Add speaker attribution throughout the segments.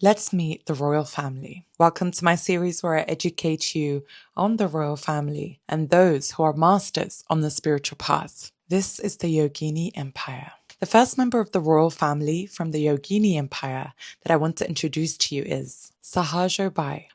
Speaker 1: Let's meet the royal family. Welcome to my series where I educate you on the royal family and those who are masters on the spiritual path. This is the Yogini Empire. The first member of the royal family from the Yogini Empire that I want to introduce to you is Sahajo,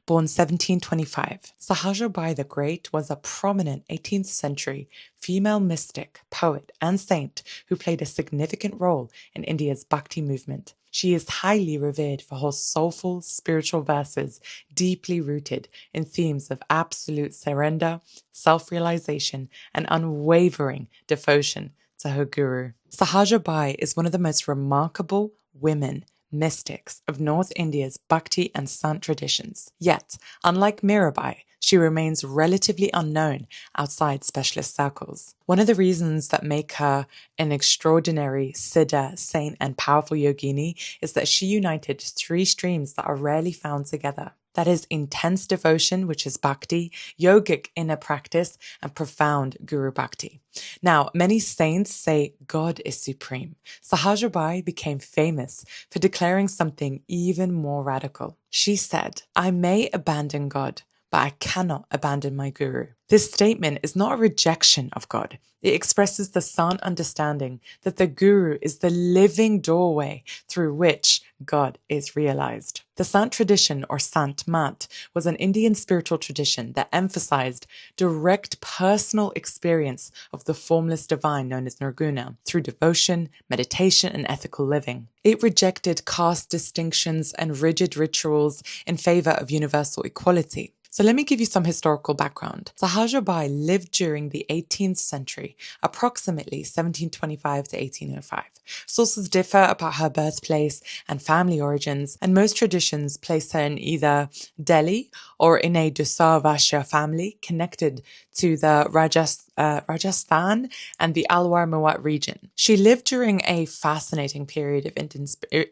Speaker 1: born 1725. Sahajo the Great was a prominent 18th century female mystic, poet, and saint who played a significant role in India's Bhakti movement. She is highly revered for her soulful spiritual verses deeply rooted in themes of absolute surrender, self-realization, and unwavering devotion to her guru. Sahajo is one of the most remarkable women mystics of North India's Bhakti and Sant traditions. Yet, unlike Mirabai, she remains relatively unknown outside specialist circles. One of the reasons that make her an extraordinary Siddha, saint, and powerful yogini is that she united three streams that are rarely found together. That is intense devotion, which is bhakti, yogic inner practice, and profound guru bhakti. Now, many saints say God is supreme. Sahajo became famous for declaring something even more radical. She said, "I may abandon God, but I cannot abandon my guru." This statement is not a rejection of God. It expresses the Sant understanding that the guru is the living doorway through which God is realized. The Sant tradition, or Sant Mat, was an Indian spiritual tradition that emphasized direct personal experience of the formless divine known as Nirguna through devotion, meditation, and ethical living. It rejected caste distinctions and rigid rituals in favor of universal equality. So let me give you some historical background. Sahajo lived during the 18th century, approximately 1725 to 1805. Sources differ about her birthplace and family origins, and most traditions place her in either Delhi or in a Dusar Vashya family connected to the Rajasthan and the Alwar Mewat region. She lived during a fascinating period of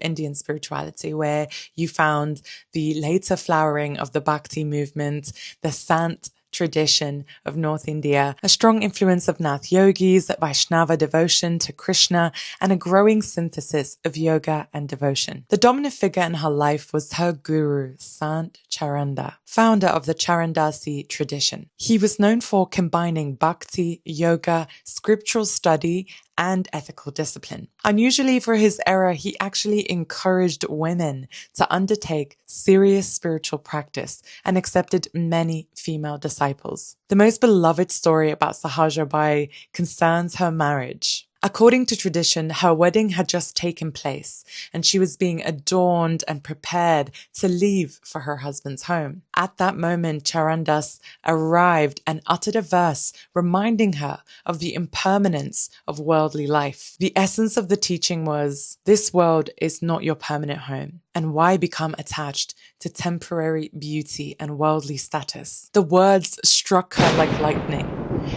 Speaker 1: Indian spirituality where you found the later flowering of the Bhakti movement, the Sant tradition of North India, a strong influence of Nath yogis, Vaishnava devotion to Krishna, and a growing synthesis of yoga and devotion. The dominant figure in her life was her guru, Sant Charanda, founder of the Charandasi tradition. He was known for combining bhakti, yoga, scriptural study, and ethical discipline. Unusually for his era, he actually encouraged women to undertake serious spiritual practice and accepted many female disciples. The most beloved story about Sahajo concerns her marriage. According to tradition, her wedding had just taken place and she was being adorned and prepared to leave for her husband's home. At that moment, Charandas arrived and uttered a verse reminding her of the impermanence of worldly life. The essence of the teaching was, this world is not your permanent home, and why become attached to temporary beauty and worldly status? The words struck her like lightning.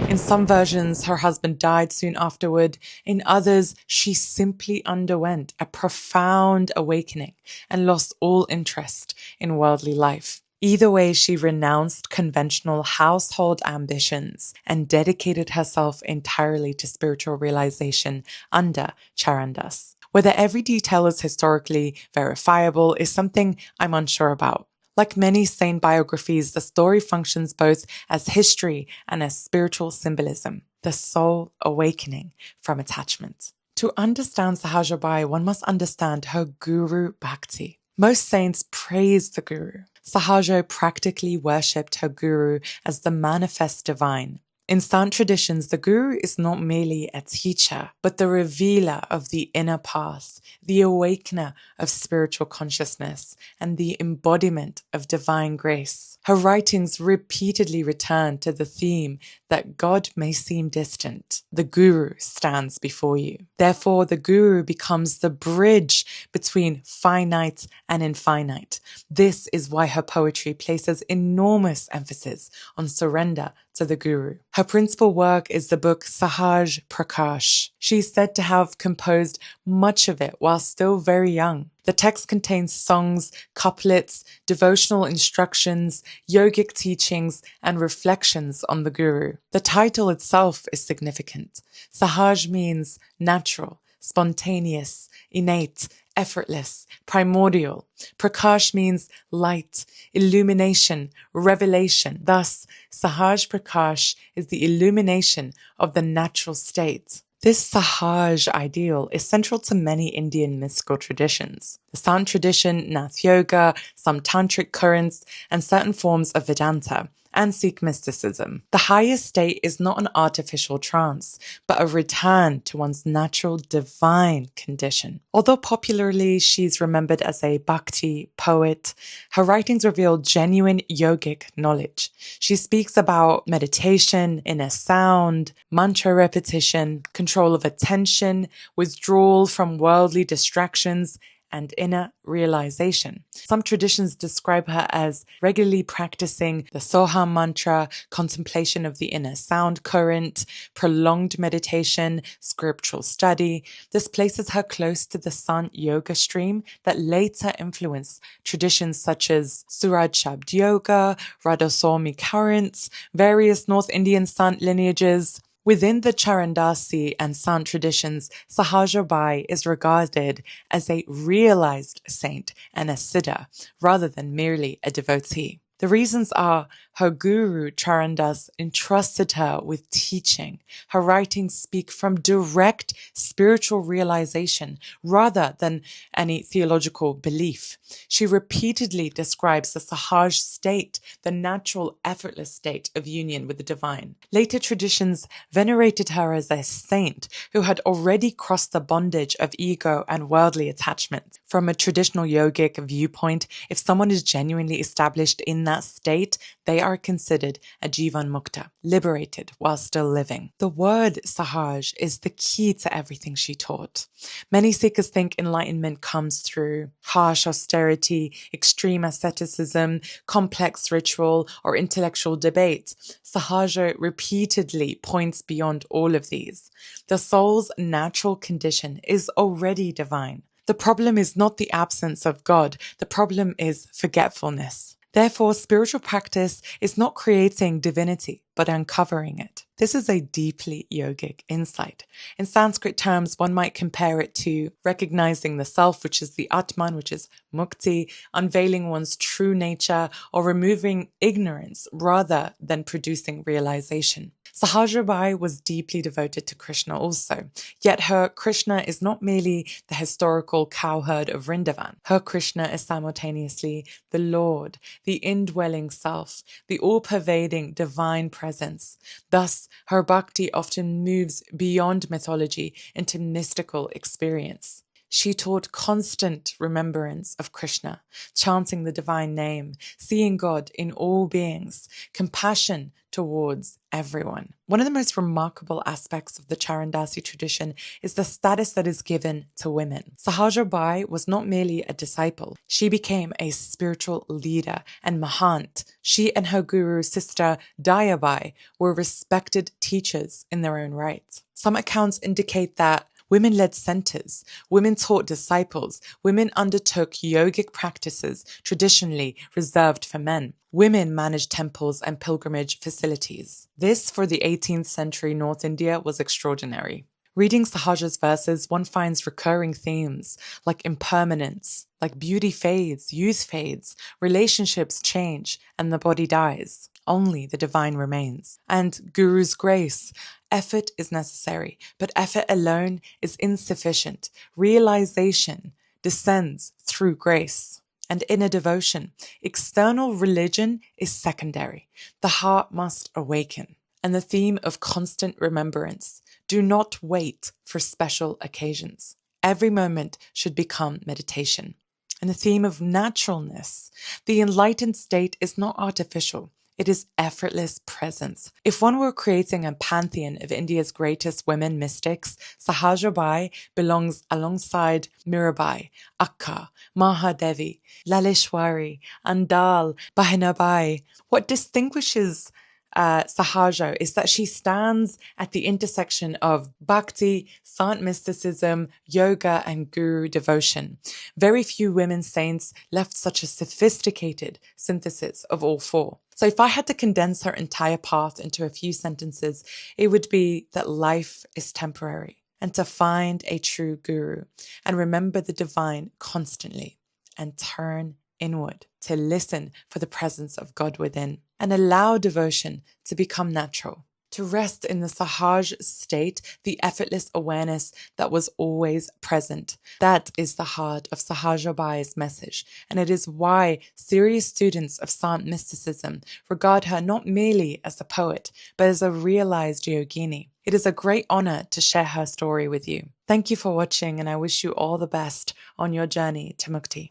Speaker 1: In some versions, her husband died soon afterward. In others, she simply underwent a profound awakening and lost all interest in worldly life. Either way, she renounced conventional household ambitions and dedicated herself entirely to spiritual realization under Charandas. Whether every detail is historically verifiable is something I'm unsure about. Like many saint biographies, the story functions both as history and as spiritual symbolism, the soul awakening from attachment. To understand Sahajo one must understand her guru bhakti. Most saints praise the guru. Sahajo practically worshipped her guru as the manifest divine. In Sant traditions, the guru is not merely a teacher, but the revealer of the inner path, the awakener of spiritual consciousness, and the embodiment of divine grace. Her writings repeatedly return to the theme that God may seem distant. The guru stands before you. Therefore, the guru becomes the bridge between finite and infinite. This is why her poetry places enormous emphasis on surrender to the guru. Her principal work is the book Sahaj Prakash. She is said to have composed much of it while still very young. The text contains songs, couplets, devotional instructions, yogic teachings, and reflections on the guru. The title itself is significant. Sahaj means natural, spontaneous, innate, effortless, primordial. Prakash means light, illumination, revelation. Thus, Sahaj Prakash is the illumination of the natural state. This Sahaj ideal is central to many Indian mystical traditions. The Sant tradition, Nath Yoga, some tantric currents, and certain forms of Vedanta and Sikh mysticism. The highest state is not an artificial trance, but a return to one's natural divine condition. Although popularly she's remembered as a bhakti poet, her writings reveal genuine yogic knowledge. She speaks about meditation, inner sound, mantra repetition, control of attention, withdrawal from worldly distractions, and inner realization. Some traditions describe her as regularly practicing the Soham mantra, contemplation of the inner sound current, prolonged meditation, spiritual study. This places her close to the Sant yoga stream that later influenced traditions such as Suraj Shabd Yoga, Radha-Swami currents, various North Indian Sant lineages. Within the Charandasi and Sant traditions, Sahajo Bai is regarded as a realized saint and a siddha, rather than merely a devotee. The reasons are her guru Charandas entrusted her with teaching. Her writings speak from direct spiritual realization rather than any theological belief. She repeatedly describes the Sahaj state, the natural, effortless state of union with the divine. Later traditions venerated her as a saint who had already crossed the bondage of ego and worldly attachment. From a traditional yogic viewpoint, if someone is genuinely established in that state, they are considered a Jivan Mukta, liberated while still living. The word Sahaj is the key to everything she taught. Many Sikhs think enlightenment comes through harsh austerity, extreme asceticism, complex ritual, or intellectual debate. Sahaja repeatedly points beyond all of these. The soul's natural condition is already divine. The problem is not the absence of God. The problem is forgetfulness. Therefore, spiritual practice is not creating divinity, but uncovering it. This is a deeply yogic insight. In Sanskrit terms, one might compare it to recognizing the self, which is the Atman, which is mukti, unveiling one's true nature, or removing ignorance rather than producing realization. Sahaja was deeply devoted to Krishna also, yet her Krishna is not merely the historical cowherd of Vrindavan. Her Krishna is simultaneously the Lord, the indwelling self, the all-pervading divine presence. Thus, her bhakti often moves beyond mythology into mystical experience. She taught constant remembrance of Krishna, chanting the divine name, seeing God in all beings, compassion towards everyone. One of the most remarkable aspects of the Charandasi tradition is the status that is given to women. Sahaja Bai was not merely a disciple. She became a spiritual leader and mahant. She and her guru sister Dayabai were respected teachers in their own right. Some accounts indicate that women led centers, women taught disciples, women undertook yogic practices traditionally reserved for men. Women managed temples and pilgrimage facilities. This, for the 18th century North India, was extraordinary. Reading Sahaja's verses, one finds recurring themes like impermanence, like beauty fades, youth fades, relationships change, and the body dies. Only the divine remains. And Guru's grace. Effort is necessary, but effort alone is insufficient. Realization descends through grace. And inner devotion. External religion is secondary. The heart must awaken. And the theme of constant remembrance. Do not wait for special occasions. Every moment should become meditation. And the theme of naturalness. The enlightened state is not artificial. It is effortless presence. If one were creating a pantheon of India's greatest women mystics, Sahaja Bai belongs alongside Mirabai, Akka, Mahadevi, Laleshwari, Andal, Bahinabai. What distinguishes Sahaja is that she stands at the intersection of bhakti, Sant mysticism, yoga, and guru devotion. Very few women saints left such a sophisticated synthesis of all four. So if I had to condense her entire path into a few sentences, it would be that life is temporary and to find a true guru and remember the divine constantly and turn inward to listen for the presence of God within and allow devotion to become natural. To rest in the Sahajo state, the effortless awareness that was always present. That is the heart of Sahajo Bai's message, and it is why serious students of Sant mysticism regard her not merely as a poet, but as a realized yogini. It is a great honor to share her story with you. Thank you for watching, and I wish you all the best on your journey to Mukti.